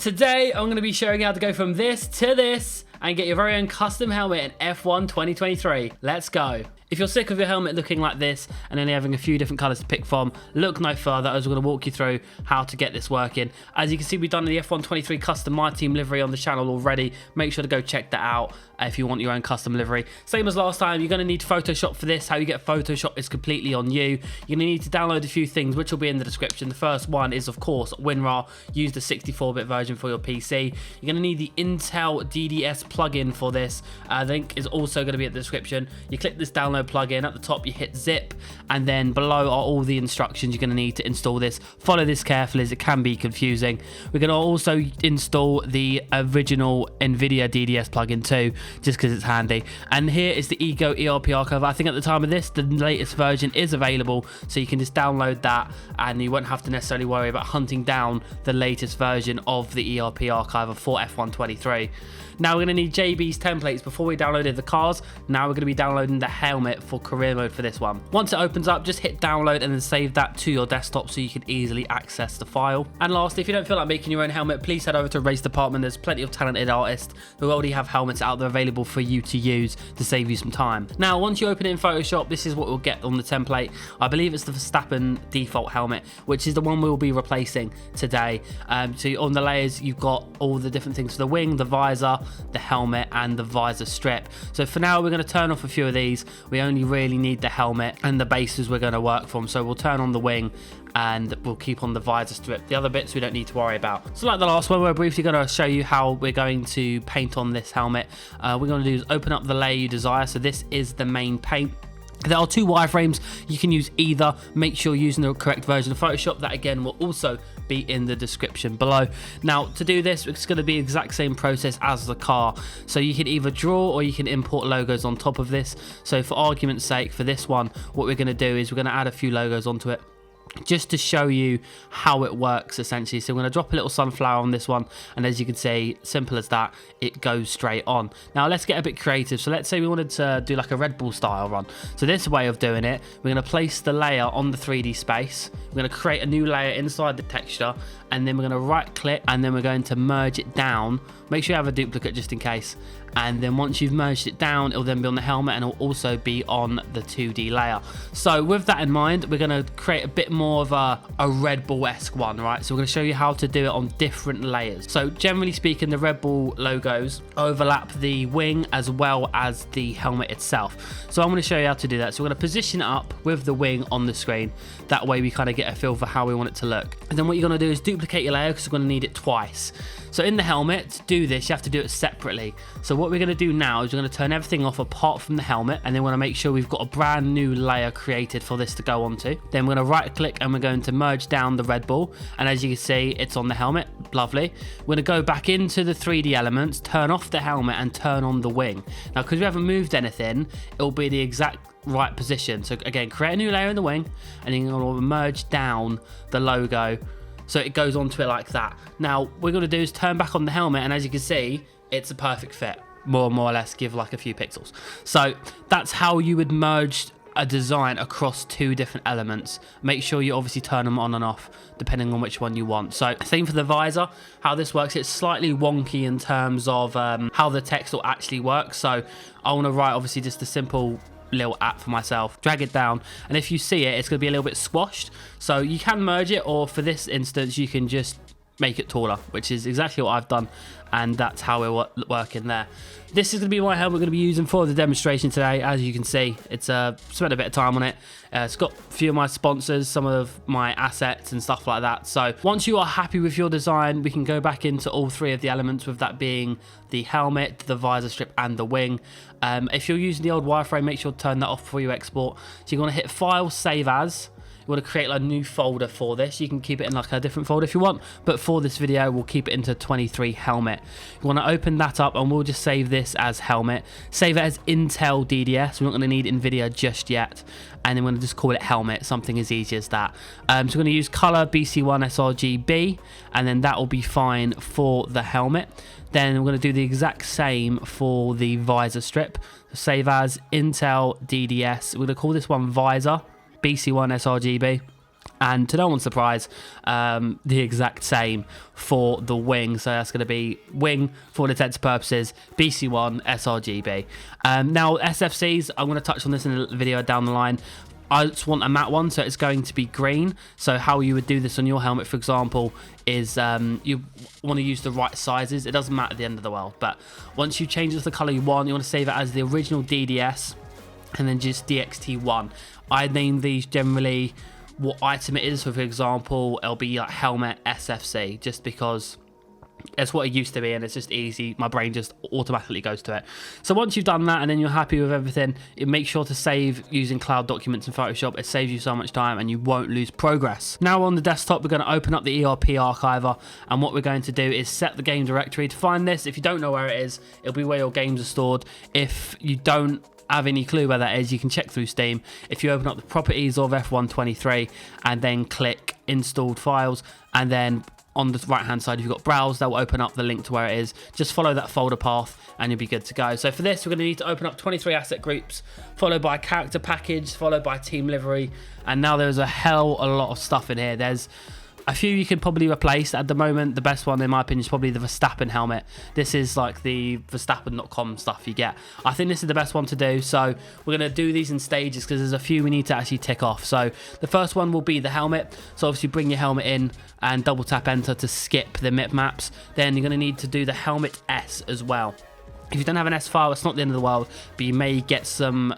Today, I'm going to be showing you how to go from this to this and get your very own custom helmet in F1 2023. Let's go. If you're sick of your helmet looking like this and only having a few different colours to pick from, look no further as we're going to walk you through how to get this working. As you can see, we've done the F1 23 custom My Team livery on the channel already. Make sure to go check that out if you want your own custom livery. Same as last time, you're going to need Photoshop for this. How you get Photoshop is completely on you. You're going to need to download a few things, which will be in the description. The first one is, of course, WinRAR. Use the 64-bit version for your PC. You're going to need the Intel DDS plugin for this. The link is also going to be in the description. You click this download plugin. At the top, you hit zip, and then below are all the instructions you're going to need to install this. Follow this carefully as it can be confusing. We're going to also install the original Nvidia DDS plugin too, just because it's handy. And here is the Ego ERP Archiver. I think at the time of this, the latest version is available, so you can just download that and you won't have to necessarily worry about hunting down the latest version of the ERP Archiver for F1 23. Now we're going to need JB's templates before we downloaded the cars. Now we're going to be downloading the helmet for career mode for this one. Once it opens up, just hit download and then save that to your desktop so you can easily access the file. And lastly, if you don't feel like making your own helmet, please head over to Race Department. There's plenty of talented artists who already have helmets out there available for you to use to save you some time. Now, once you open it in Photoshop, this is what we'll get on the template. I believe it's the Verstappen default helmet, which is the one we'll be replacing today. So on the layers, you've got all the different things for the wing, the visor, the helmet, and the visor strip. So for now, we're going to turn off a few of these. We only really need the helmet and the bases we're going to work from. So we'll turn on the wing and we'll keep on the visor strip. The other bits we don't need to worry about. So like the last one, we're briefly going to show you how we're going to paint on this helmet. We're going to do is open up the layer you desire. So this is the main paint. There are two wireframes. You can use either. Make sure you're using the correct version of Photoshop. That again will also be in the description below. Now to do this, it's going to be the exact same process as the car. So you can either draw or you can import logos on top of this. So for argument's sake, for this one, what we're going to do is we're going to add a few logos onto it, just to show you how it works essentially. So I'm going to drop a little sunflower on this one, and as you can see, simple as that, it goes straight on. Now let's get a bit creative. So let's say we wanted to do like a Red Bull style run. So this way of doing it, we're going to place the layer on the 3D space. We're going to create a new layer inside the texture, and then we're going to right click, and then we're going to merge it down. Make sure you have a duplicate just in case. And then once you've merged it down, it'll then be on the helmet and it'll also be on the 2D layer. So with that in mind, we're going to create a bit more of a Red Bull-esque one, right? So we're going to show you how to do it on different layers. So generally speaking, the Red Bull logos overlap the wing as well as the helmet itself. So I'm going to show you how to do that. So we're going to position it up with the wing on the screen. That way we kind of get a feel for how we want it to look. And then what you're going to do is duplicate your layer because we're going to need it twice. So in the helmet, to do this, you have to do it separately. So what we're going to do now is we're going to turn everything off apart from the helmet, and then we're going to make sure we've got a brand new layer created for this to go onto. Then we're going to right click and we're going to merge down the Red Bull, and as you can see, it's on the helmet. Lovely. We're going to go back into the 3D elements, turn off the helmet and turn on the wing. Now because we haven't moved anything, it'll be the exact right position. So again, create a new layer in the wing, and then you're going to merge down the logo so it goes onto it like that. Now what we're going to do is turn back on the helmet, and as you can see, it's a perfect fit. More or less, give like a few pixels. So that's how you would merge a design across two different elements. Make sure you obviously turn them on and off depending on which one you want. So same for the visor. How this works, it's slightly wonky in terms of how the text will actually work. So I want to write obviously just a simple little app for myself, drag it down, and if you see it, it's going to be a little bit squashed. So you can merge it, or for this instance you can just make it taller, which is exactly what I've done, and that's how we're working there. This is going to be my helmet we're going to be using for the demonstration today. As you can see, it's spent a bit of time on it. It's got a few of my sponsors, some of my assets and stuff like that. So once you are happy with your design, we can go back into all three of the elements, with that being the helmet, the visor strip, and the wing. If you're using the old wireframe, make sure to turn that off before you export. So you're going to hit File, Save As. You want to create like a new folder for this. You can keep it in like a different folder if you want, but for this video we'll keep it into 23 helmet. You want to open that up, and we'll just save this as helmet. Save it as Intel DDS. We're not going to need Nvidia just yet, and then we're going to just call it helmet, something as easy as that. So we're going to use color BC1 sRGB, and then that will be fine for the helmet. Then we're going to do the exact same for the visor strip. Save as Intel DDS. We're going to call this one visor BC1 sRGB, And to no one's surprise, the exact same for the wing. So that's going to be wing for all intents and purposes, BC1 sRGB. Now SFCs, I'm going to touch on this in a video down the line. I just want a matte one, so it's going to be green. So how you would do this on your helmet, for example, is you want to use the right sizes. It doesn't matter at the end of the world, but once you change it to the color you want to save it as the original DDS and then just DXT1. I name these generally what item it is. So for example, it'll be like helmet SFC, just because it's what it used to be and it's just easy. My brain just automatically goes to it. So once you've done that and then you're happy with everything, make sure to save using cloud documents in Photoshop. It saves you so much time and you won't lose progress. Now on the desktop, we're going to open up the ERP Archiver, and what we're going to do is set the game directory. To find this, if you don't know where it is, it'll be where your games are stored. If you don't have any clue where that is, you can check through Steam. If you open up the properties of F123 and then click installed files, and then on the right hand side you've got browse, that will open up the link to where it is. Just follow that folder path and you'll be good to go. So for this, we're going to need to open up 23 asset groups, followed by character package, followed by team livery, and now there's a hell of a lot of stuff in here. There's a few you can probably replace. At the moment, the best one in my opinion is probably the Verstappen helmet. This is like the Verstappen.com stuff you get. I think this is the best one to do, so we're going to do these in stages because there's a few we need to actually tick off. So the first one will be the helmet. So obviously bring your helmet in and double tap enter to skip the mip maps. Then you're going to need to do the helmet S as well. If you don't have an S file, it's not the end of the world, but you may get some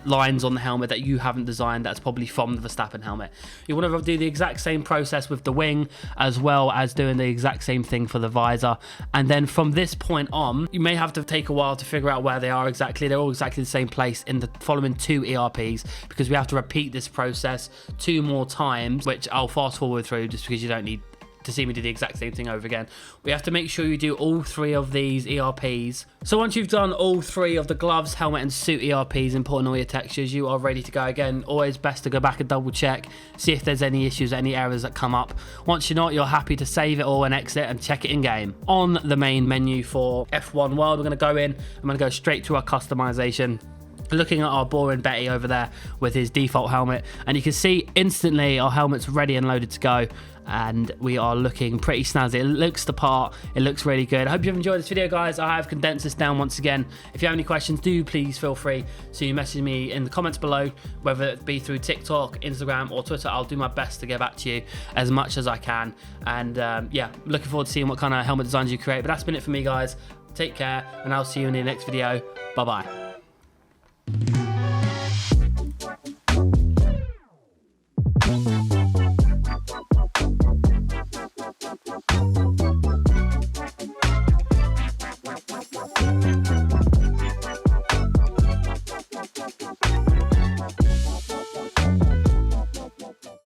lines on the helmet that you haven't designed. That's probably from the Verstappen helmet. You want to do the exact same process with the wing, as well as doing the exact same thing for the visor. And then from this point on, you may have to take a while to figure out where they are exactly. They're all exactly the same place in the following 2 ERPs, because we have to repeat this process 2 more times, which I'll fast forward through just because you don't need to see me do the exact same thing over again. We have to make sure you do all 3 of these ERPs. So once you've done all 3 of the gloves, helmet and suit ERPs, importing all your textures, you are ready to go again. Always best to go back and double check, see if there's any issues, any errors that come up. Once you're not, you're happy to save it all and exit and check it in game. On the main menu for F1 World, we're going to go in, I'm going to go straight to our customization. Looking at our boring Betty over there with his default helmet, and you can see instantly our helmet's ready and loaded to go, and we are looking pretty snazzy. It looks the part, it looks really good. I hope you've enjoyed this video, guys. I have condensed this down once again. If you have any questions, do please feel free to message me in the comments below, whether it be through TikTok, Instagram or Twitter. I'll do my best to get back to you as much as I can, and yeah, looking forward to seeing what kind of helmet designs you create. But that's been it for me, guys. Take care, and I'll see you in the next video. Bye bye.